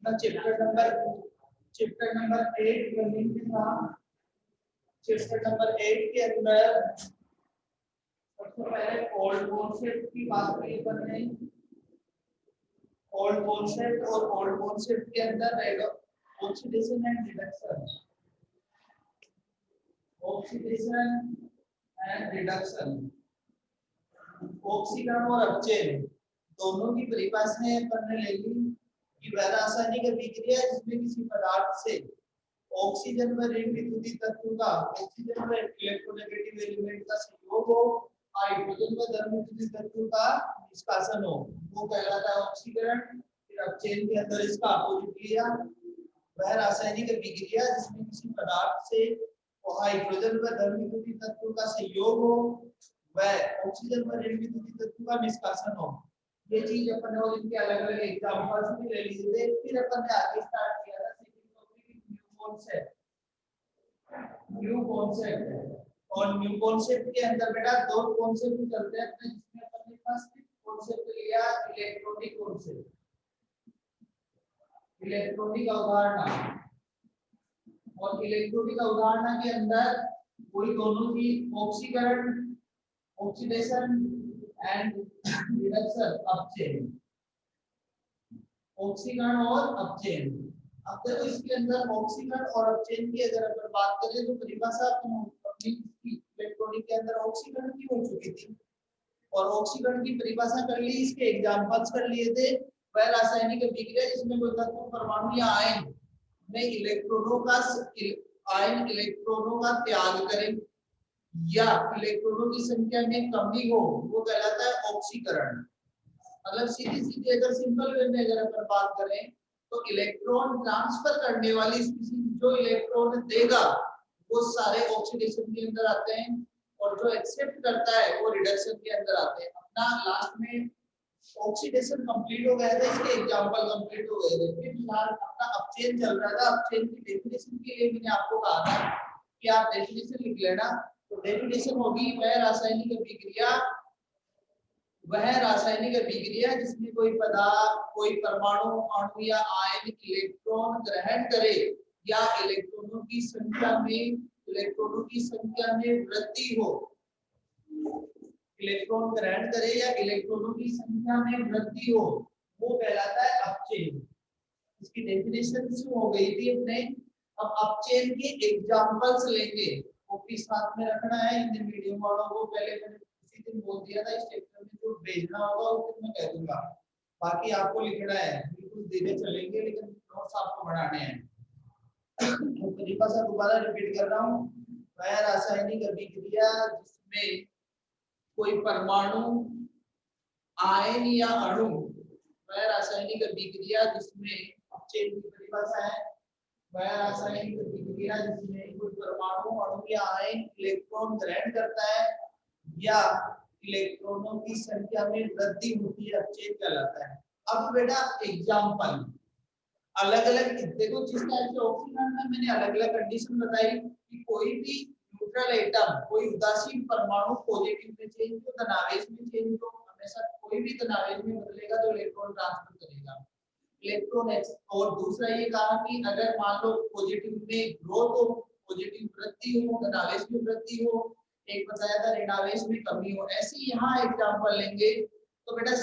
Chapter number 8 running के साथ chapter number 8 के अंदर सबसे पहले ओल्ड कॉन्सेप्ट की बात करी अपन ने। ओल्ड कॉन्सेप्ट के अंदर ऑक्सीडेशन एंड रिडक्शन, ऑक्सीकरण और अपचयन दोनों की परिभाषाएं अपन ने ले ली कि वह रासायनिक अभिक्रिया जिसमें किसी पदार्थ से ऑक्सीजन व ऋण विद्युतीय तत्व का ऑक्सीजन व इलेक्ट्रोनेगेटिव एलिमेंट का संयोग हो, हाइड्रोजन व धर्म विद्युतीय तत्व का निष्कासन हो, वो कहलाता है ऑक्सीकरण। फिर अपचयन के अंदर इसका अपोजिट लिया, वह रासायनिक अभिक्रिया जिसमें किसी पदार्थ से हाइड्रोजन व धर्म विद्युतीय तत्व का संयोग हो, वह ऑक्सीजन व ऋण विद्युतीय तत्व का निष्कासन हो। ये चीज अपन ने और इनके अलग अलग एग्जांपल्स भी ले लिए थे। फिर अपन ने आगे स्टार्ट किया था सेकंड टॉपिक न्यू कॉन्सेप्ट और न्यू कॉन्सेप्ट के अंदर बेटा दो कॉन्सेप्ट चलते हैं अपने, जिसमें अपन ने फर्स्ट कॉन्सेप्ट लिया इलेक्ट्रॉनिक कॉन्सेप्ट, इलेक्ट्रॉनिक अवधारणा। और इलेक्ट्रॉनिक अवधारणा के अंदर कोई दोनों की ऑक्सीकरण, ऑक्सीडेशन एंड रिडक्शन, अपचयन, ऑक्सीकरण और अपचयन। अब देखो इसके अंदर ऑक्सीकरण और अपचयन की अगर अपन बात करें तो परिभाषा अपनी इलेक्ट्रॉनिक के अंदर ऑक्सीकरण की हो चुकी थी और ऑक्सीकरण की परिभाषा कर ली, इसके एग्जांपल्स कर लिए थे। वह रासायनिक अभिक्रिया जिसमें कोई तत्व परमाणु या आयन में इलेक्ट्रॉनों का त्याग करें या इलेक्ट्रॉनों की संख्या में कमी हो, वो कहलाता है ऑक्सीकरण। मतलब सीधी सीधी अगर सिंपल वे में अगर अपन बात करें तो इलेक्ट्रॉन ट्रांसफर करने वाली स्पीशीज जो इलेक्ट्रॉन देगा वो सारे ऑक्सीडेशन के अंदर आते हैं और जो एक्सेप्ट करता है वो रिडक्शन के अंदर आते हैं। अपना लास्ट में ऑक्सीडेशन कंप्लीट हो गया था, इसके एग्जांपल कंप्लीट हो गए थे। फिर फिलहाल अपना अपचयन चल रहा था। अपचयन की डेफिनेशन के लिए मैंने आपको कहा था कि आप डेफिनेशन लिख लेना। तो डेफिनेशन होगी वह रासायनिक अभिक्रिया जिसमें कोई पदार्थ, कोई परमाणु, अणु या आयन इलेक्ट्रॉन ग्रहण करे या इलेक्ट्रॉनों की संख्या में वृद्धि हो, इलेक्ट्रॉन ग्रहण करे या इलेक्ट्रॉनों की संख्या में वृद्धि हो, वो कहलाता है अपचयन। इसकी डेफिनेशन शुरू हो गई थी अपने। अब अपचयन के एग्जांपल्स लेंगे, कॉपी साथ में रखना है। हिंदी मीडियम वालों को पहले मैंने उसी दिन बोल दिया था, इस चैप्टर में जो भेजना होगा उस दिन मैं कह दूंगा, बाकी आपको लिखना है। बिल्कुल धीरे चलेंगे लेकिन नोट्स आपको बनाने हैं। तो परिभाषा दोबारा रिपीट कर रहा हूँ, वह रासायनिक अभिक्रिया जिसमें कोई परमाणु, आयन या अणु, वह रासायनिक अभिक्रिया जिसमें अपचयन की परिभाषा है, वह रासायनिक अभिक्रिया जिसमें कोई परमाणु, अणु या आयन इलेक्ट्रॉन ग्रहण करता है या इलेक्ट्रॉनों की संख्या में वृद्धि होती है, अपचयन कहलाता है। अब बेटा एग्जांपल अलग अलग देखो, जिस टाइप से ऑक्सीकरण में मैंने अलग अलग कंडीशन बताई कि कोई भी न्यूट्रल एटम, कोई उदासीन परमाणु पॉजिटिव में चेंज हो, धनावेश में चेंज हो, हमेशा कोई भी धनावेश में बदलेगा तो इलेक्ट्रॉन ट्रांसफर करेगा, इलेक्ट्रॉन। और दूसरा ये कहा कि अगर मान लो पॉजिटिव में ग्रोथ हो, पॉजिटिव वृद्धि हो, धनावेश में वृद्धि हो, एक बताया था ऋणावेश में कमी हो। ऐसे यहाँ एग्जांपल लेंगे तो बेटा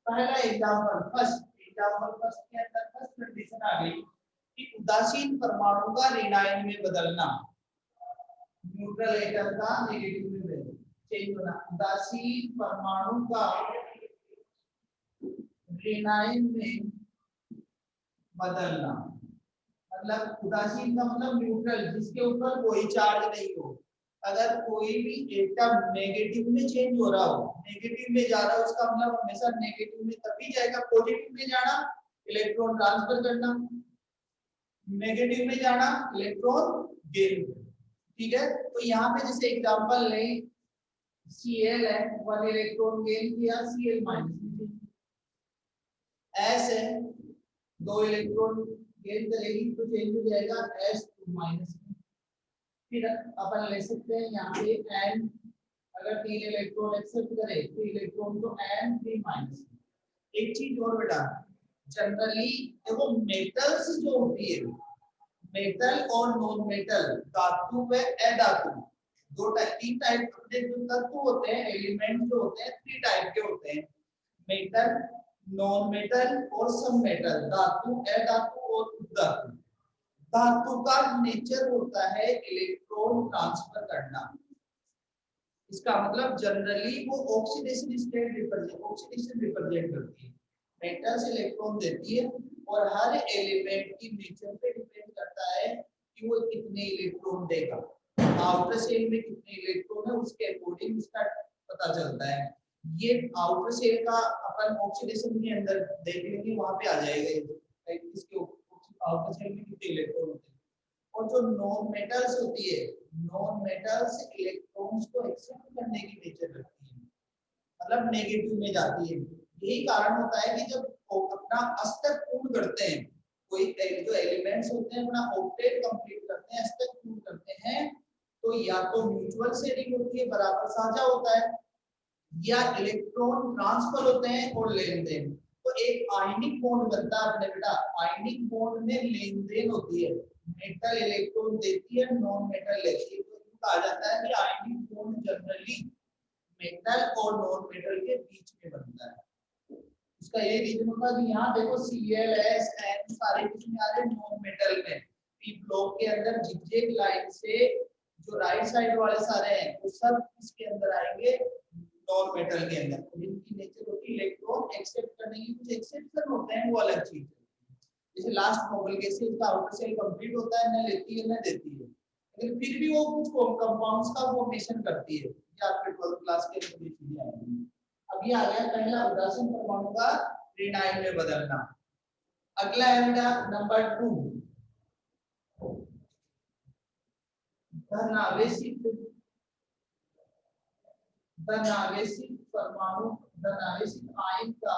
पहला एग्जांपल फर्स्ट के अंदर फर्स्ट कंडीशन आ गई कि उदासीन परमाणु का ऋणायन में बदलना, न्यूट्रल एटम का नेगेटिव में चेंज होना, उदासीन परमाणु का ऋणायन में बदलना। मतलब उदासीन का मतलब न्यूट्रल, जिसके ऊपर कोई चार्ज नहीं हो। अगर कोई भी एटम नेगेटिव में चेंज हो रहा हो, नेगेटिव में जा रहा है, उसका मतलब हमेशा नेगेटिव में तभी जाएगा। पॉजिटिव में जाना इलेक्ट्रॉन ट्रांसफर करना, नेगेटिव में जाना इलेक्ट्रॉन गेन। ठीक है, तो यहाँ पे जैसे एग्जांपल लें, Cl है, 1 इलेक्ट्रॉन गेन किया, Cl माइनस, S है, 2 इलेक्ट्रॉन गेन करेगी तो चेंज हो जाएगा S2 माइनस। फिर अपन ले सकते हैं यहाँ पे N, अगर 3 इलेक्ट्रॉन एक्सेप्ट करे तो इलेक्ट्रॉन को N3 माइनस। एक चीज और बेटा, जनरली देखो मेटल्स जो होती है, मेटल और नॉन मेटल, धातु व अधातु, दो टाइप तीन टाइप के जो तत्व होते हैं, एलिमेंट जो होते हैं, थ्री टाइप के होते हैं, मेटल, नॉन मेटल और सब मेटल, धातु, अधातु और उधातु। धातु का नेचर होता है इलेक्ट्रॉन ट्रांसफर करना। इसका मतलब जनरली वो ऑक्सीडेशन स्टेट ऑक्सीडेशन रिप्रेजेंट करती है। मेटल्स इलेक्ट्रॉन देती है और हर एलिमेंट की नेचर पे डिपेंड करता है कि वो कितने इलेक्ट्रॉन देगा। आउटर सेल में कितने इलेक्ट्रॉन है उसके अकॉर्डिंग उसका पता चलता है। ये आउटर सेल का अपन ऑक्सीडेशन के अंदर देख लेंगे, वहां पे आ जाएगा इसके आउटर सेल में कितने इलेक्ट्रॉन होते हैं। और जो नॉन मेटल्स होती है, नॉन मेटल्स इलेक्ट्रॉन्स को एक्सेप्ट करने की नेचर रखती है, मतलब नेगेटिव में जाती है। यही कारण होता है कि जब अपना अष्टक पूर्ण करते हैं, कोई जो एलिमेंट्स होते हैं अपना ऑक्टेट कंप्लीट करते हैं, अष्टक पूर्ण करते हैं, तो या तो म्यूचुअल शेयरिंग होती है, बराबर साझा होता है, या इलेक्ट्रॉन ट्रांसफर होते हैं और लेन देन। तो एक आयनिक बॉन्ड बनता है अपने बेटा, आयनिक बॉन्ड में लेन देन होती है, मेटल इलेक्ट्रॉन देती है, नॉन मेटल लेती है, तो कहा जाता है कि आयनिक बॉन्ड जनरली मेटल और नॉन मेटल के बीच में बनता है। इसका यही रीजन होता है कि यहाँ देखो Cl S N सारे किस में आ रहे हैं, नॉन मेटल में। पी ब्लॉक के अंदर जिगजैग लाइन से जो राइट साइड वाले सारे हैं वो सब इसके अंदर आएंगे, नॉन मेटल के अंदर। जिनकी नेचर होती है इलेक्ट्रॉन एक्सेप्ट करने की, कुछ एक्सेप्शन होते हैं वो अलग चीज है। जैसे लास्ट मॉडल केस का आउटर सेल कंप्लीट होता है, न लेती है न देती है, लेकिन फिर भी वो कुछ कंपाउंड्स का फॉर्मेशन करती है। ये आपके 12th क्लास के अंदर चीजें आएंगी। अब ये आ गया पहला उदासीन परमाणु का ऋणायन में बदलना। अगला है बेटा नंबर 2, धनावेशित परमाणु, धनावेशित आयन का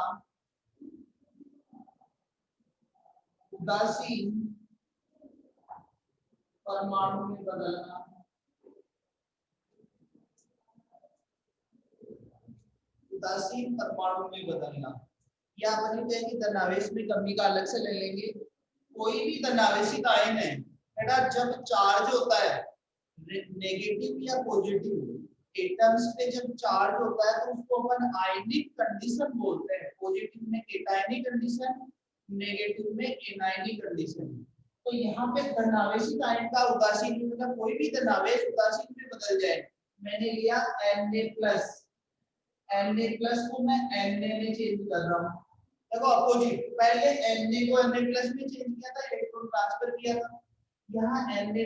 उदासीन परमाणु में बदलना। उदासीन परमाणु में बदलना या अपन कहें कि धनावेश में कमी का अलग से ले लेंगे। कोई भी धनावेशित आयन है बेटा, जब चार्ज होता है नेगेटिव या पॉजिटिव एटम्स पे, जब चार्ज होता है तो उसको अपन आयनिक कंडीशन बोलते हैं। पॉजिटिव में केटायनिक कंडीशन, नेगेटिव में एनायनिक कंडीशन। तो यहाँ पे धनावेशित आयन का उदासीन मतलब कोई भी धनावेश उदासीन में बदल जाए। मैंने लिया Na+, Na+ को मैं Na में चेंज कर रहा हूँ। देखो अपोजिट, पहले Na को Na+ में चेंज किया था, इलेक्ट्रॉन ट्रांसफर किया था। यहाँ Na+ Na में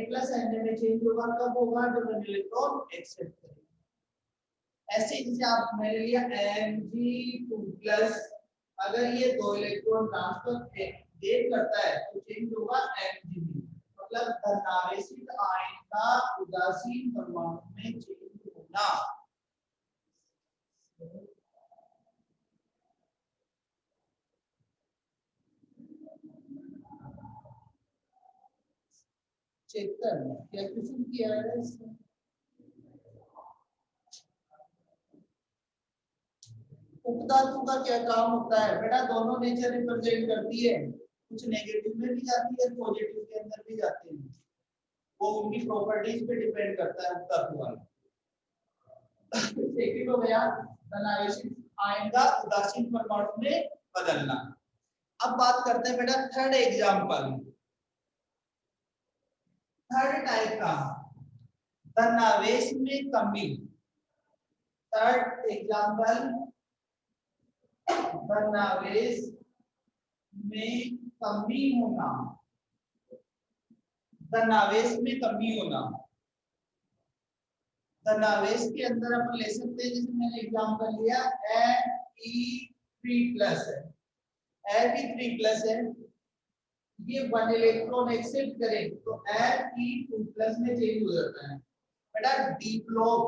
चेंज होगा, कब होगा जब इलेक्ट्रॉन एक्सेप्ट करेगा। ऐसे जैसे आप मैंने लिया Mg2+, अगर ये दो इलेक्ट्रॉन ट्रांसफर देर करता है तो चेंज होगा Mg, मतलब धनावेशित आयन का उदासीन परमाणु में चेंज होना। चेतन क्या क्वेश्चन किया है इसमें? उपधातु का क्या काम होता है बेटा, दोनों नेचर रिप्रेजेंट करती है, कुछ नेगेटिव में भी जाती है, पॉजिटिव के अंदर भी जाती है, वो उनकी प्रॉपर्टीज पे डिपेंड करता है उपधातु वाला। सेकंड हो गया धनावेशित आयन का उदासीन परमाणु में बदलना। अब बात करते हैं बेटा थर्ड एग्जांपल, थर्ड टाइप का धनावेश में कमी। थर्ड एग्जांपल धनावेश में कमी होना, धनावेश में कमी होना। धनावेश के अंदर अपन ले सकते हैं, जैसे मैंने एग्जांपल लिया Fe3+ है, Fe3+ है, ये 1 इलेक्ट्रॉन एक्सेप्ट करे तो Fe2+ में चेंज हो जाता है। बेटा डी ब्लॉक,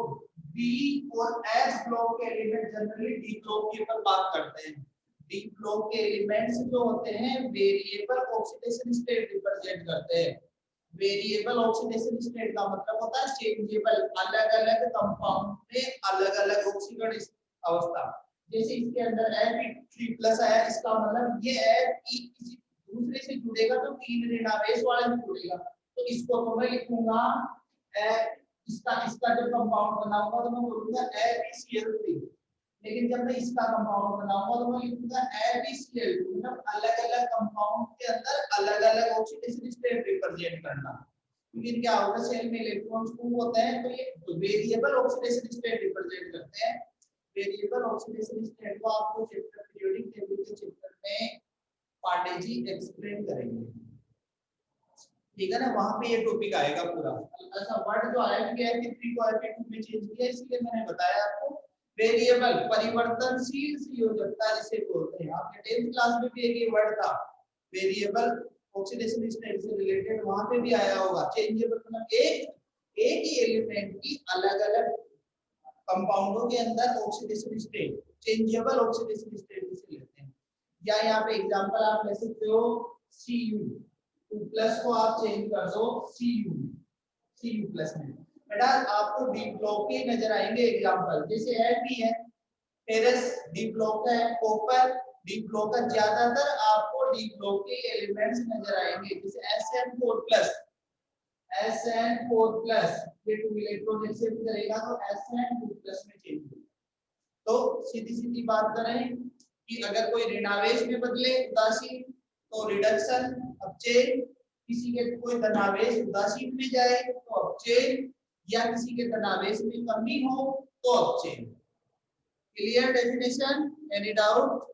डी और एस ब्लॉक के एलिमेंट जनरली डी ब्लॉक के ऊपर बात करते हैं। डी ब्लॉक के एलिमेंट्स जो होते हैं वेरिएबल ऑक्सीडेशन स्टेट रिप्रेजेंट करते हैं। वेरिएबल ऑक्सीडेशन स्टेट का मतलब होता है चेंजेबल, अलग-अलग कंपाउंड में अलग-अलग ऑक्सीकरण अवस्था। जैसे इसके अंदर Fe3+ आया, इसका मतलब ये Fe किसी दूसरे से जुड़ेगा तो 3 ऋणावेश वाले से जुड़ेगा, तो इसको तो मैं लिखूंगा इसका जब कंपाउंड बनाऊंगा तो मैं बोलूंगा FeCl3, लेकिन जब मैं इसका कंपाउंड बनाऊंगा तो मैं लिखूंगा FeCl2। मतलब अलग-अलग कंपाउंड के अंदर अलग-अलग ऑक्सीडेशन स्टेट रिप्रेजेंट करना, क्योंकि क्या होता है सेल में इलेक्ट्रॉन्स खूब होते हैं, तो ये वेरिएबल ऑक्सीडेशन स्टेट रिप्रेजेंट करते हैं। वेरिएबल ऑक्सीडेशन स्टेट को आपको चैप्टर पीरियोडिक टेबल के चैप्टर में पांडे जी एक्सप्लेन करेंगे, ठीक है ना, वहां पे ये टॉपिक आएगा पूरा। अच्छा वर्ड जो आया कि Fe3 को Fe2 में चेंज किया, इसलिए मैंने बताया आपको वेरिएबल परिवर्तनशील संयोजकता जिसे बोलते हैं। आपके 10th क्लास में भी एक वर्ड था वेरिएबल ऑक्सीडेशन स्टेट से रिलेटेड, वहां पे भी आया होगा। चेंजेबल मतलब एक ही एलिमेंट की अलग-अलग कंपाउंडों के अंदर oxidation state changeable oxidation state जिसे लेते हैं। या यहाँ पे एग्जांपल आप ले सकते हो Cu2+ को आप चेंज कर दो Cu+ में, बेटा आपको डी ब्लॉक के नजर आएंगे एग्जांपल, जैसे Fe है फेरस डी ब्लॉक का है, कॉपर डी ब्लॉक का, ज्यादातर आपको डी ब्लॉक के एलिमेंट्स नजर आएंगे, जैसे SN4+, ये 2 इलेक्ट्रॉन एक्सेप्ट करेगा तो SN2+ में चेंज होगा। तो सीधी सीधी बात करें कि अगर कोई ऋणावेश में बदले उदासीन तो रिडक्शन अपचेन, किसी के कोई धनावेश उदासीन में जाए तो अपचेन, या किसी के धनावेश में कमी हो तो अपचेन। Clear definition, any doubt?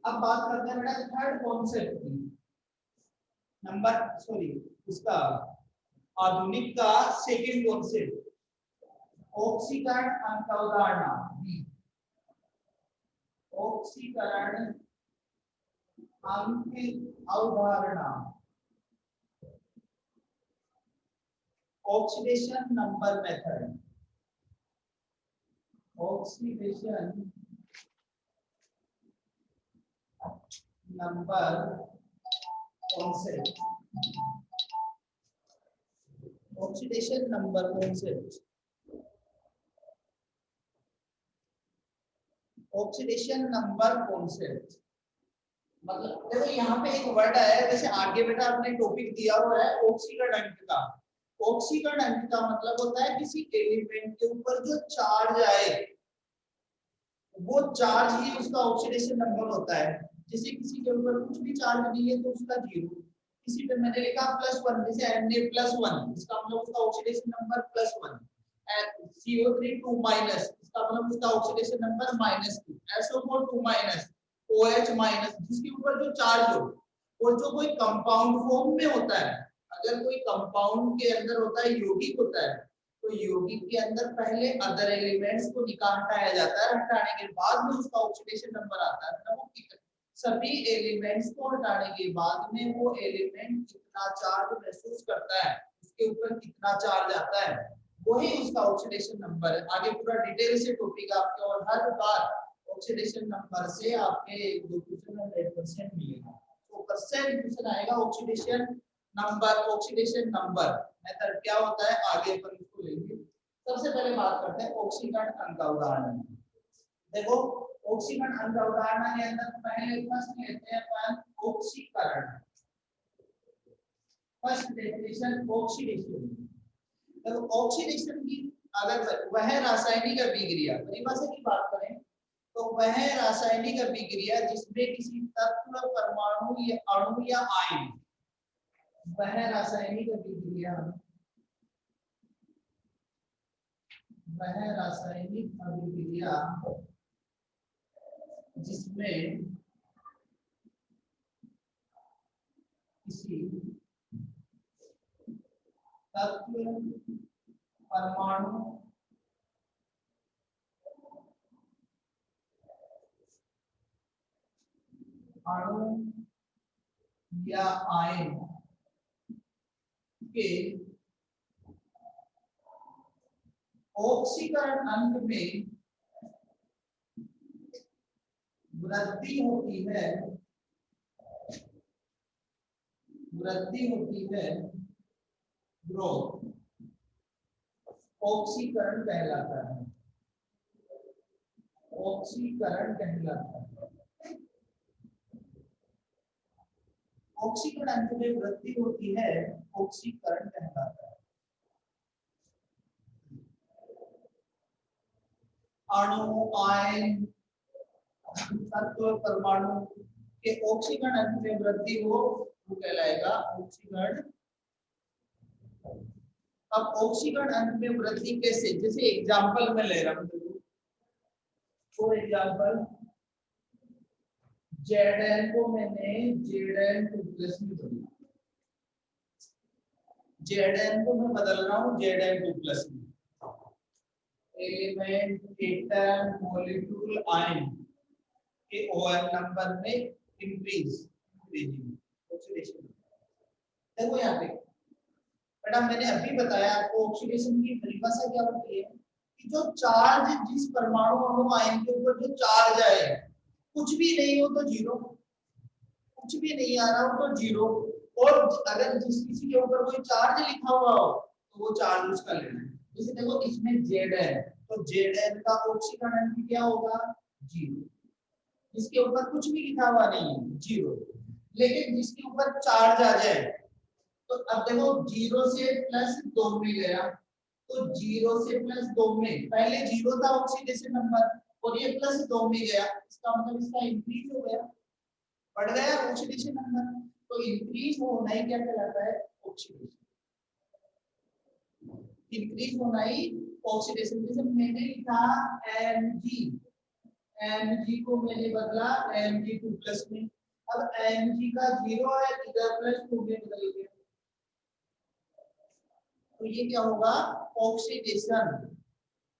अब बात करते हैं बेटा थर्ड कॉन्सेप्ट की, नंबर सॉरी उसका आधुनिक का सेकंड कॉन्सेप्ट, ऑक्सीकरण अवधारणा। ऑक्सीकरण अवधारणा, oxidation number method, oxidation number concept, oxidation number concept, oxidation number concept मतलब देखो यहाँ पे एक वर्ड आया है, जैसे आगे बेटा आपने टॉपिक दिया हुआ है ऑक्सीकरण अंक का। ऑक्सीकरण अंक का मतलब होता है किसी एलिमेंट के ऊपर जो चार्ज आए वो चार्ज ही उसका ऑक्सीडेशन नंबर होता है। जैसे किसी के ऊपर कुछ भी चार्ज नहीं है तो उसका 0, किसी पे मैंने लिखा +1, जैसे Na+1 इसका मतलब उसका ऑक्सीडेशन नंबर +1, CO3 2- इसका मतलब उसका ऑक्सीडेशन नंबर -2, SO4 2-, OH-, जिसके ऊपर जो चार्ज हो और जो कोई कंपाउंड फॉर्म में होता है, अगर कोई कंपाउंड के अंदर होता है यौगिक होता है तो यौगिक के अंदर पहले अदर एलिमेंट्स को हटाया जाता है, हटाने के बाद में उसका ऑक्सीडेशन नंबर आता है, मतलब वो सभी एलिमेंट्स को हटाने के बाद में वो एलिमेंट कितना चार्ज महसूस करता है, उसके ऊपर कितना चार्ज आता है, वही उसका ऑक्सीडेशन नंबर है। आगे पूरा डिटेल से टॉपिक आपके, और हर बार ऑक्सीडेशन नंबर से आपके 2 क्वेश्चन में 100% मिलेगा, तो परसेंट क्वेश्चन आएगा oxidation number. Oxidation number method क्या होता है आगे अपन इसको लेंगे। सबसे पहले बात करते हैं ऑक्सीकरण अंक उदाहरण। देखो ऑक्सीकरण अंक उदाहरण के अंदर पहले फर्स्ट लेते हैं अपन ऑक्सीकरण, फर्स्ट डेफिनेशन ऑक्सीडेशन। देखो ऑक्सीडेशन की अगर वह रासायनिक अभिक्रिया, परिभाषा की बात करें तो वह रासायनिक अभिक्रिया जिसमें किसी तत्व, परमाणु या अणु या आयन, वह रासायनिक अभिक्रिया, वह रासायनिक अभिक्रिया जिसमें किसी तत्व, परमाणु अणु या आयन के ऑक्सीकरण अंत में वृद्धि होती है, ग्रोथ, ऑक्सीकरण कहलाता है, ऑक्सीकरण कहलाता है। ऑक्सीकरण अंत में वृद्धि होती है, ऑक्सीकरण कहलाता है। अणु, आयन, तत्व, परमाणु के ऑक्सीकरण अंत में वृद्धि हो वो कहलाएगा ऑक्सीकरण। अब ऑक्सीकरण अंत में वृद्धि कैसे, जैसे एग्जांपल में ले रहा हूं, फॉर एग्जांपल Zn को मैंने Zn2+ में बदला, Zn को मैं बदल रहा हूं Zn2+ में। एलिमेंट, एटम, मॉलिक्यूल, आयन के ON नंबर में इंक्रीजिंग ऑक्सीडेशन। देखो यहाँ पे बेटा मैंने अभी बताया आपको ऑक्सीडेशन की परिभाषा क्या होती है कि जो चार्ज जिस परमाणु अणु आयन के ऊपर जो चार्ज आए, कुछ भी नहीं हो तो जीरो, कुछ भी नहीं आ रहा हो तो जीरो, और अगर जिस किसी के ऊपर कोई चार्ज लिखा हुआ हो तो वो चार्ज उसका लेना है। जैसे देखो इसमें Zn, तो Zn का ऑक्सीकरण क्या होगा, जीरो। जिसके ऊपर कुछ भी लिखा हुआ नहीं है जीरो, लेकिन जिसके ऊपर चार्ज आ जाए तो अब देखो 0 से +2 में गया, तो 0 से +2 में पहले 0 था ऑक्सीडेशन नंबर और ये +2 में गया, इसका मतलब इसका इंक्रीज हो गया, बढ़ गया ऑक्सीडेशन नंबर। तो इंक्रीज होना ही क्या कहलाता है, ऑक्सीडेशन। इंक्रीज होना ही ऑक्सीडेशन। जैसे मैंने लिखा Mg, Mg को मैंने बदला Mg2+ में, अब Mg का 0 है इधर +2 में बदल गया, तो ये क्या होगा, ऑक्सीडेशन।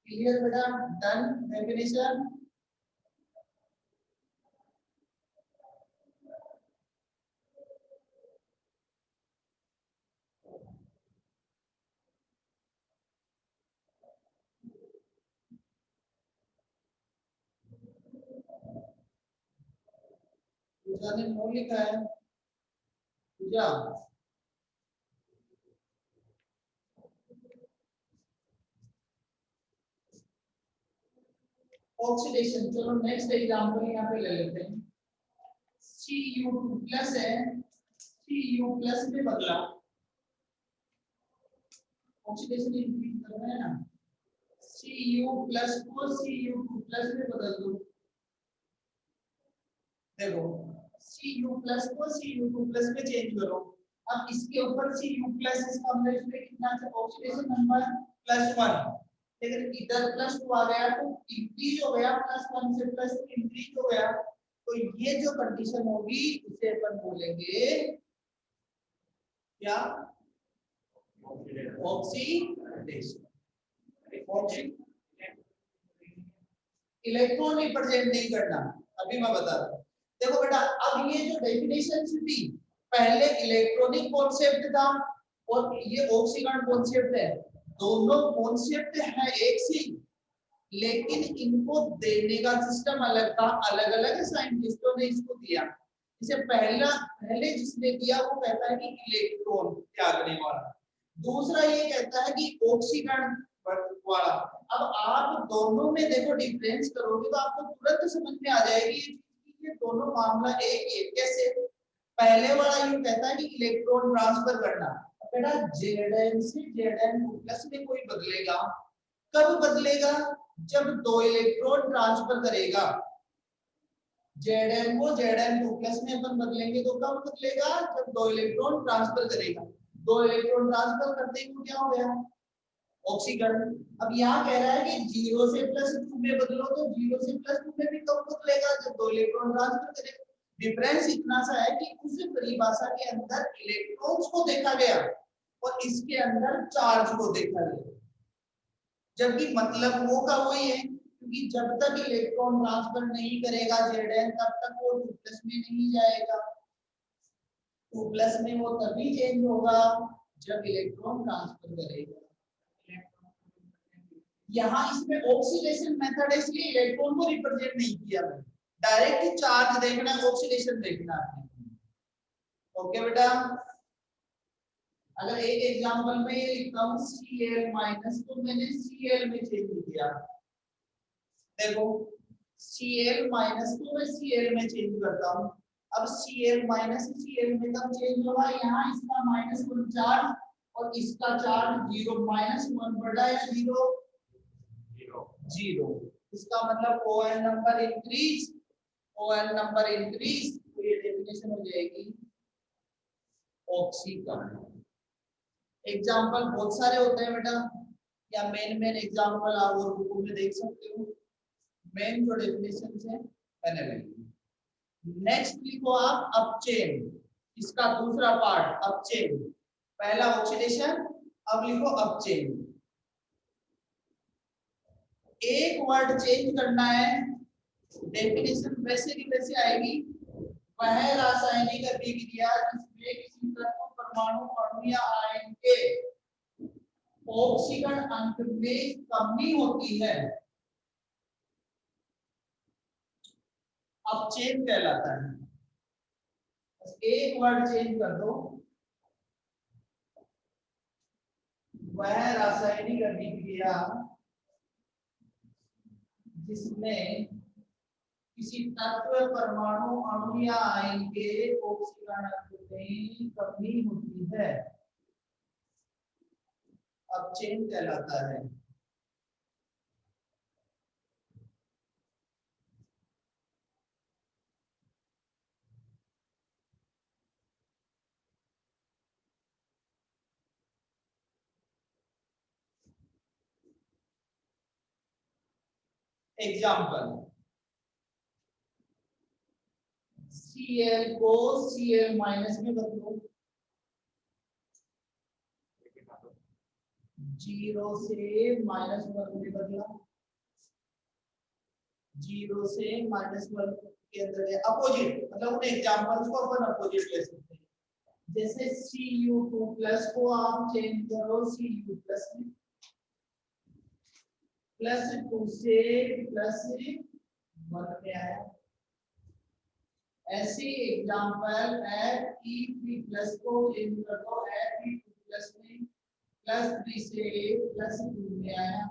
क्लियर बेटा, डन डेफिनेशन। पूजा ने नो लिखा है, पूजा ऑक्सीडेशन। चलो नेक्स्ट एग्जांपल यहाँ पे ले लेते हैं। Cu2+ है, Cu+ में बदला, ऑक्सीडेशन इंक्रीज कर रहा है ना, Cu+ को Cu2+ में बदल दो। देखो Cu+ को Cu2+ में चेंज करो, अब इसके ऊपर Cu+, इसका मतलब इसमें कितना ऑक्सीडेशन नंबर +1, लेकिन इधर +2 आ गया तो इंक्रीज हो गया, +1 से +2 इंक्रीज हो गया, तो ये जो कंडीशन होगी उसे अपन बोलेंगे क्या, ऑक्सीडेशन। इलेक्ट्रॉन रिप्रेजेंट नहीं करना, अभी मैं बता रहा हूँ। देखो बेटा अब ये जो डेफिनेशन थी, पहले इलेक्ट्रॉनिक कॉन्सेप्ट था और ये ऑक्सीकरण कॉन्सेप्ट है, दोनों कॉन्सेप्ट है एक सी, लेकिन इनको देने का सिस्टम अलग था, अलग अलग साइंटिस्टों ने इसको दिया। जैसे पहले जिसने दिया वो कहता है कि इलेक्ट्रॉन त्यागने वाला, दूसरा ये कहता है कि ऑक्सीकरण वाला। अब आप दोनों में देखो डिफरेंस करोगे तो आपको तुरंत समझ में आ जाएगी कि ये दोनों मामला एक ही है। कैसे, पहले वाला ये कहता है कि इलेक्ट्रॉन ट्रांसफर करना, बेटा Zn से Zn2+ में कोई बदलेगा, कब बदलेगा, जब 2 इलेक्ट्रॉन ट्रांसफर करेगा। Zn को Zn2+ में अपन बदलेंगे तो कब बदलेगा, जब 2 इलेक्ट्रॉन ट्रांसफर करेगा। 2 इलेक्ट्रॉन ट्रांसफर करते ही क्या हो गया, ऑक्सीकरण। अब यहाँ कह रहा है कि 0 से +2 में बदलो, तो 0 से +2 में भी कब बदलेगा, जब 2 इलेक्ट्रॉन ट्रांसफर करेगा। डिफरेंस इतना सा है कि उस परिभाषा के अंदर इलेक्ट्रॉन्स को देखा गया और इसके अंदर चार्ज को देखा गया, जबकि मतलब वो का वही है, क्योंकि जब तक इलेक्ट्रॉन ट्रांसफर नहीं करेगा Zn, तब तक वो 2+ में नहीं जाएगा। 2+ में वो तभी चेंज होगा जब इलेक्ट्रॉन ट्रांसफर करेगा। यहाँ इसमें ऑक्सीडेशन मेथड है इसलिए इलेक्ट्रॉन को रिप्रेजेंट नहीं किया मैंने, डायरेक्ट चार्ज देखना है, ऑक्सीडेशन देखना है। ओके बेटा, अगर एक एग्जांपल में ये लिखता हूँ Cl माइनस, तो मैंने Cl में चेंज किया, देखो Cl माइनस को मैं Cl में चेंज करता हूँ। अब Cl माइनस Cl में कब चेंज होगा, यहाँ इसका -1 चार्ज और इसका चार्ज 0, -1 बढ़ा या 0 0, इसका मतलब ON number increase, ON number increase, तो ये डेफिनेशन हो जाएगी ऑक्सीकरण। एग्जाम्पल बहुत सारे होते हैं बेटा, या मेन एग्जाम्पल आप और बुक में देख सकते हो, मेन जो डेफिनेशन है मैंने लिखी। नेक्स्ट लिखो आप अपचेन, इसका दूसरा पार्ट अपचेन, पहला ऑक्सीडेशन, अब लिखो अपचेन। एक वर्ड चेंज करना है, डेफिनेशन वैसे की वैसे आएगी, वह रासायनिक अभिक्रिया जिसमें किसी तत्व परमाणु अणु या आयन के ऑक्सीकरण अंक में कमी होती है, अपचेन कहलाता है। बस एक वर्ड चेंज कर दो, वह रासायनिक अभिक्रिया जिसमें किसी तत्व परमाणु अणु या आयन के ऑक्सीकरण अंक में कमी होती है, अपचेन कहलाता है। एग्जाम्पल, Cl को Cl माइनस में बदलो, 0 से -1 में बदला, 0 से -1 के अंदर अपोजिट, मतलब उन एग्जांपल्स को अपन अपोजिट ले सकते हैं। जैसे Cu2 प्लस को आप चेंज करो Cu प्लस में, +2 से +1 में आया। ऐसे एग्जांपल Fe3 प्लस को चेंज कर दो Fe2 प्लस में, +3 से +2 में आया।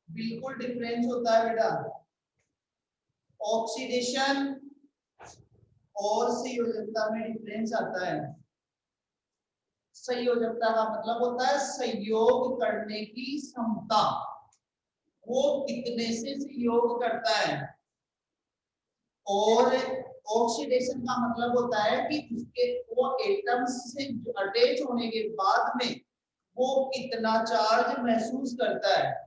बिल्कुल डिफरेंस होता है बेटा, ऑक्सीडेशन और संयोजकता में डिफरेंस आता है। संयोजकता का मतलब होता है संयोग करने की क्षमता, वो कितने से संयोग करता है, और ऑक्सीडेशन का मतलब होता है कि उसके वो एटम्स से अटैच होने के बाद में वो कितना चार्ज महसूस करता है।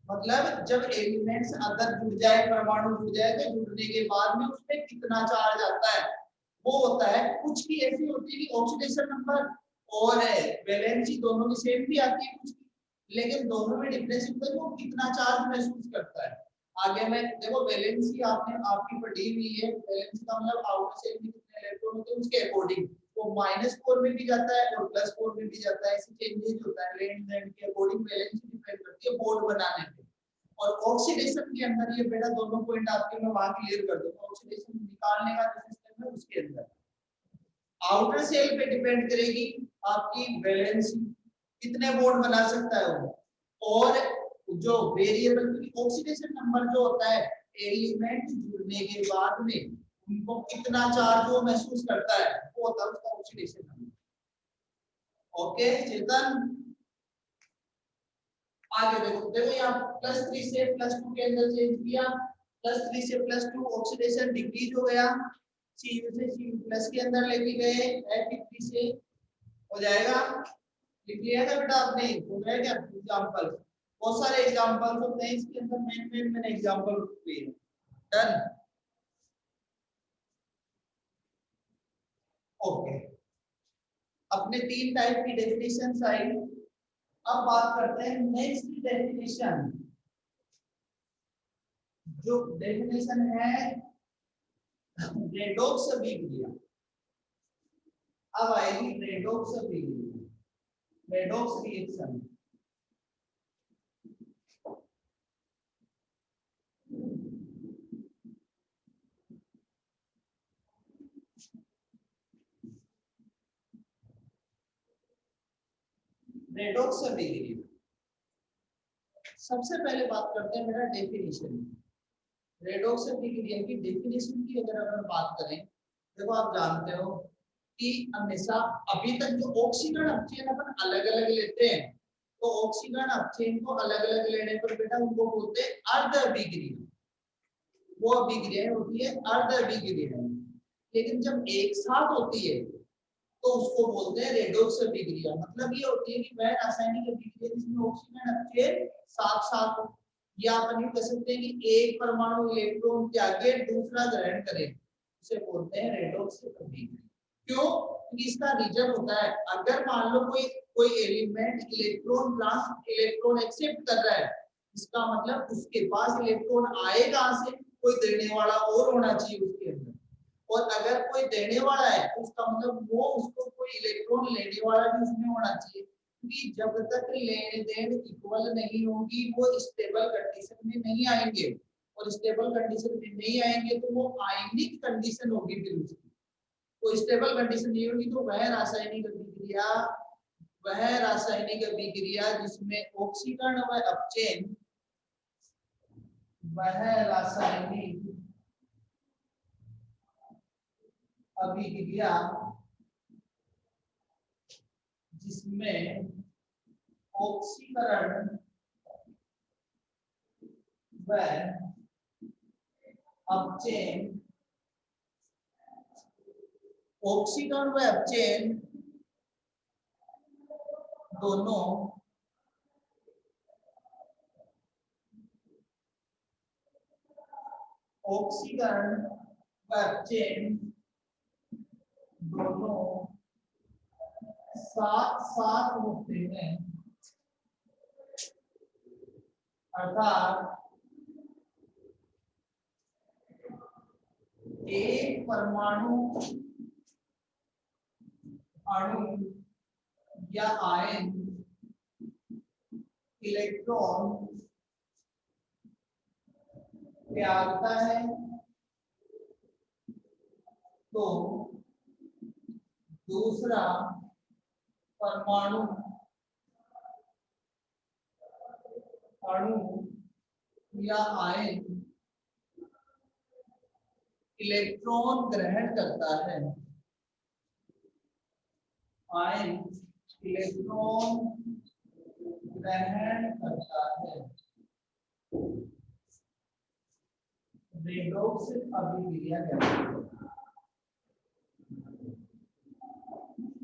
मतलब जब एलिमेंट्स अगर जुड़ जाए, परमाणु जुड़ जाए, तो जुड़ने के बाद में उसमें कितना चार्ज आता है वो होता है। कुछ की ऐसी होती है कि ऑक्सीडेशन नंबर और वैलेंसी दोनों की सेम भी आती है कुछ की, लेकिन दोनों में डिफरेंस होता है वो कितना चार्ज महसूस करता है। आगे में देखो वैलेंसी आपने आपकी पढ़ी हुई है, वैलेंसी का मतलब आउटर शेल में कितने इलेक्ट्रॉन होते हैं उसके अकॉर्डिंग, वो -4 में भी जाता है और +4 में भी जाता है, ऐसे चेंजेस होता है लेंथ के अकॉर्डिंग, वैलेंसी डिपेंड करती है बोर्ड बनाने पे। और ऑक्सीडेशन के अंदर ये बेटा दोनों पॉइंट आपके मैं वहां क्लियर कर दूंगा, ऑक्सीडेशन निकालने का जो सिस्टम है उसके अंदर आउटर सेल पे डिपेंड करेगी आपकी वैलेंसी, कितने बॉन्ड बना सकता है वो, और जो वेरिएबल ऑक्सीडेशन नंबर जो होता है एलिमेंट जुड़ने के बाद में उनको कितना चार्ज वो महसूस करता है वो होता है उसका ऑक्सीडेशन नंबर। ओके चेतन, आगे देखो, देखो यहाँ +3 से +2 के अंदर चेंज किया, +3 से +2 ऑक्सीडेशन डिक्रीज हो गया, Cu से Cu+ के अंदर लेके गए Fe3 से हो जाएगा। लिख लिया था बेटा आपने, हो गया क्या एग्जांपल, बहुत सारे एग्जांपल्स होते हैं इसके अंदर, मैंने एग्जांपल लिए। डन, ओके, अपने 3 टाइप की डेफिनेशंस आई। अब बात करते हैं नेक्स्ट डेफिनेशन, जो डेफिनेशन है रेडॉक्स अभिक्रिया, अब आएगी रेडॉक्स अभिक्रिया, रेडॉक्स रिएक्शन। रेडॉक्स अभिक्रिया, सबसे पहले बात करते हैं मेरा डेफिनेशन। रेडॉक्स अभिक्रिया की डेफिनेशन की अगर बात करें, देखो आप जानते हो कि हमेशा अभी तक जो ऑक्सीकरण अपचयन अपन अलग अलग लेते हैं, तो ऑक्सीकरण अपचयन को अलग अलग लेने पर बेटा उनको बोलते हैं अर्ध अभिक्रिया। वो अभिक्रिया होती है अर्ध अभिक्रिया, लेकिन जब एक साथ होती है तो उसको बोलते हैं रेडॉक्स अभिक्रिया। मतलब ये होती है कि वह रासायनिक अभिक्रिया जिसमें ऑक्सीजन अपचयन साथ साथ हो, या अपन ये कह सकते हैं कि एक परमाणु इलेक्ट्रॉन त्यागे दूसरा ग्रहण करे, उसे बोलते हैं रेडॉक्स अभिक्रिया। क्यों? क्योंकि इसका रीजन होता है, अगर मान लो कोई कोई element electron plus electron accept कर रहा है, इसका मतलब उसके पास इलेक्ट्रॉन आए कहां से, कोई देने वाला और होना चाहिए उसके अंदर। और अगर कोई देने वाला है तो उसका मतलब वो उसको कोई इलेक्ट्रॉन लेने वाला भी उसमें होना चाहिए, क्योंकि जब तक लेन देन इक्वल नहीं होगी वो स्टेबल कंडीशन में नहीं आएंगे, और स्टेबल कंडीशन में नहीं आएंगे तो वो आयनिक कंडीशन होगी फिर उसकी। तो स्टेबल कंडीशन नहीं होगी तो वह रासायनिक अभिक्रिया जिसमें ऑक्सीकरण व अपचयन, वह रासायनिक अभिक्रिया जिसमें ऑक्सीकरण व अपचयन, ऑक्सीकरण व अपचयन दोनों ऑक्सीकरण व अपचयन दोनों साथ साथ होते हैं, अर्थात एक परमाणु अणु या आयन इलेक्ट्रॉन त्यागता है तो दूसरा परमाणु अणु या आयन इलेक्ट्रॉन ग्रहण करता है, आयन इलेक्ट्रॉन ग्रहण करता है। रेडॉक्स अभिक्रिया रेडॉक्स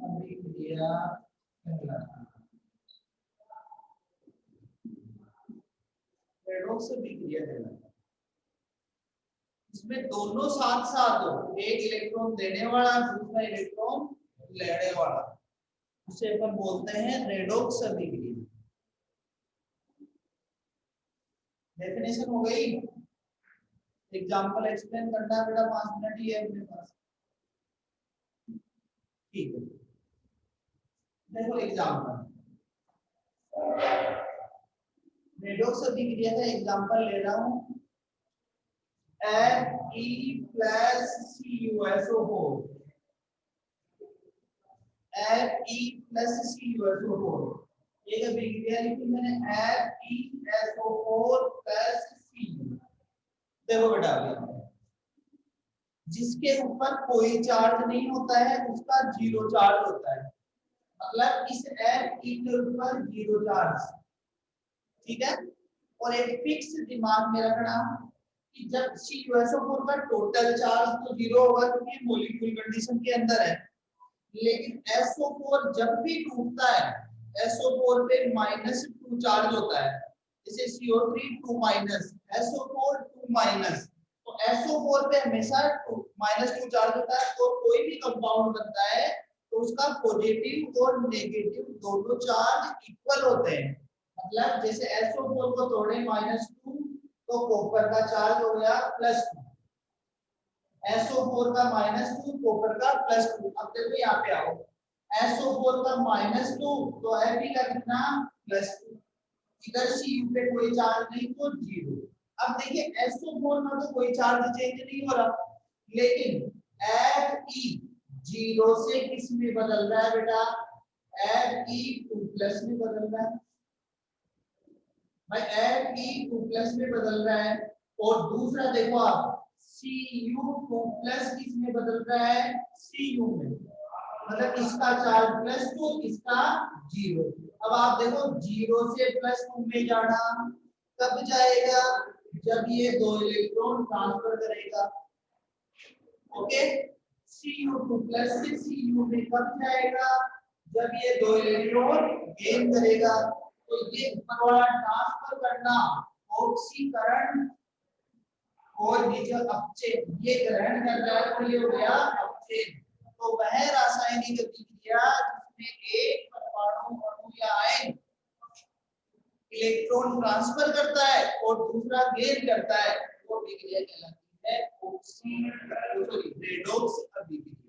अभिक्रिया कहलाता है। इसमें दोनों साथ साथ हो, एक इलेक्ट्रॉन देने वाला दूसरा इलेक्ट्रॉन लेने वाला, उसे अपन बोलते हैं रेडॉक्स अभिक्रिया। डेफिनेशन हो गई, एग्जांपल एक्सप्लेन करना है बेटा, 5 मिनट ही है अपने पास, ठीक है। देखो एग्जांपल, रेडॉक्स अभिक्रिया का एग्जांपल ले रहा हूं, Fe+CuSO4, Fe+CuSO4, एक अभिक्रिया लिखी मैंने FeSO4+C। देखो बेटा, जिसके ऊपर कोई चार्ज नहीं होता है उसका जीरो चार्ज होता है, मतलब इस Fe के ऊपर जीरो चार्ज, ठीक है। और एक फिक्स दिमाग में रखना कि जब CuSO4 का टोटल चार्ज तो जीरो होगा क्योंकि मॉलिक्यूल कंडीशन के अंदर है, लेकिन SO4 जब भी टूटता है SO4 पे -2 चार्ज होता है, जैसे CO3 2 माइनस, SO4 2 माइनस, तो SO4 पे हमेशा -2 चार्ज होता है। और कोई भी कंपाउंड बनता है तो उसका पॉजिटिव और नेगेटिव दोनों चार्ज इक्वल होते हैं, मतलब जैसे SO4 को तोड़े -2 तो कॉपर का चार्ज हो गया +2, SO4 का -2, कॉपर का +2। अब देखो यहाँ पे आओ, SO4 का -2 तो Fe का कितना +2, इधर Cu पे कोई चार्ज नहीं तो 0। अब देखिए SO4 में तो कोई चार्ज चेंज नहीं हो रहा, लेकिन Fe 0 से किस में बदल रहा है बेटा, Fe2+ में बदल रहा है भाई, Fe2+ में बदल रहा है। और दूसरा देखो आप, Cu2+ किस में बदल रहा है, Cu में, मतलब इसका चार्ज +2, इसका 0। अब आप देखो 0 से +2 में जाना कब जाएगा, जब ये दो इलेक्ट्रॉन ट्रांसफर करेगा। ओके, Cu2+ से Cu में कब जाएगा, जब ये दो इलेक्ट्रॉन गेन करेगा। तो ये ऊपर वाला ट्रांसफर करना ऑक्सीकरण, और ये जो अपचयन ये ग्रहण कर रहा है तो ये हो गया अपचयन। तो वह रासायनिक गतिक्रिया जिसमें एक परमाणु अणु या आयन इलेक्ट्रॉन ट्रांसफर करता है और दूसरा गेन करता है, वो अभिक्रिया कहलाती है रेडॉक्स अभिक्रिया।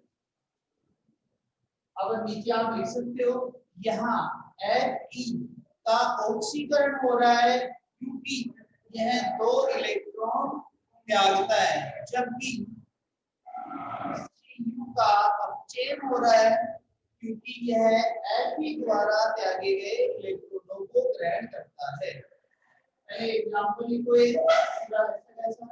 अब नीचे आप लिख सकते हो, यहाँ Fe का ऑक्सीकरण हो रहा है क्योंकि यह दो इलेक्ट्रॉन त्यागता है, जबकि Cu का अपचयन हो रहा है क्योंकि यह Fe द्वारा त्यागे गए इलेक्ट्रॉनों को ग्रहण करता है। पहले एग्जांपल लिखो, ऐसा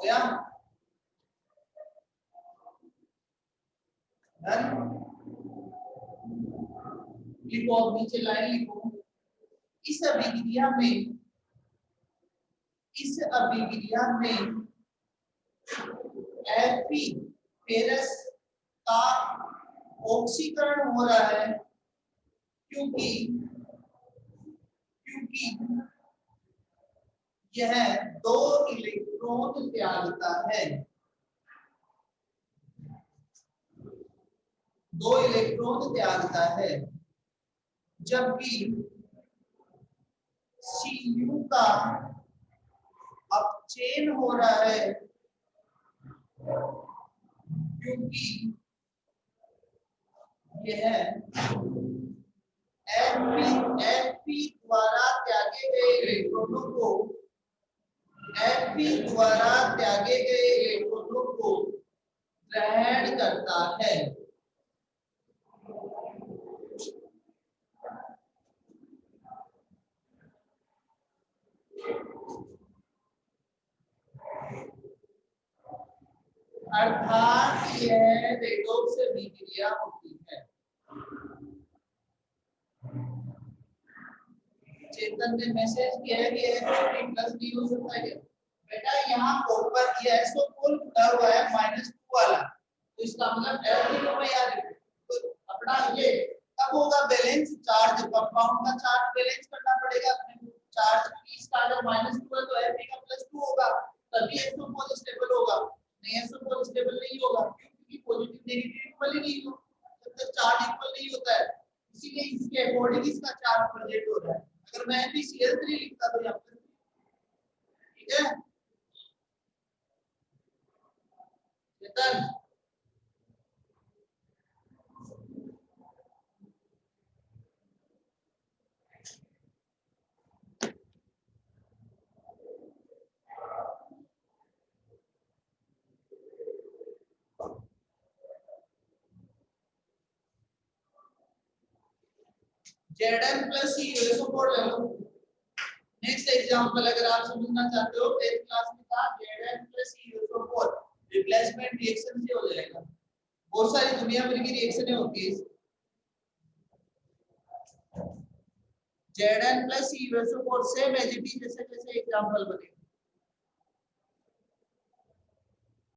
या लिखो, अब नीचे लाइन लिखो, इस अभिक्रिया में Fe फेरस का ऑक्सीकरण हो रहा है क्योंकि यह दो इलेक्ट्रॉन त्यागता है, जबकि Cu का अपचयन हो रहा है क्योंकि यह Fe द्वारा त्यागे गए इलेक्ट्रॉनों को ग्रहण करता है। अर्थात यह रेडॉक्स अभिक्रिया होती है। चेतन ने मैसेज किया है कि प्लस नहीं हो सकता है बेटा, यहाँ कॉपर ये SO4 जुड़ा हुआ है -2 वाला, तो इसका मतलब Fe में याद रखो, तो अपना ये कब होगा बैलेंस, चार्ज कंपाउंड का चार्ज बैलेंस करना पड़ेगा अपने को। चार्ज इसका अगर -2 है तो Fe का +2 होगा, तभी SO4 स्टेबल होगा, नहीं SO4 स्टेबल नहीं होगा क्योंकि पॉजिटिव नेगेटिव इक्वल ही नहीं हो, जब तक चार्ज इक्वल नहीं होता है, इसीलिए इसके अकॉर्डिंग इसका चार्ज प्रेजेंट हो रहा है। अगर मैं FeCl3 लिखता तो यहाँ पर, ठीक है चेतन, Zn+C ले लो। नेक्स्ट एग्जांपल अगर आप समझना चाहते हो, 10th क्लास में था Zn+C रिप्लेसमेंट रिएक्शन से हो जाएगा। बहुत सारी दुनिया भर की रिएक्शनें होती है। Zn+C same as it is जैसे एग्जांपल बने।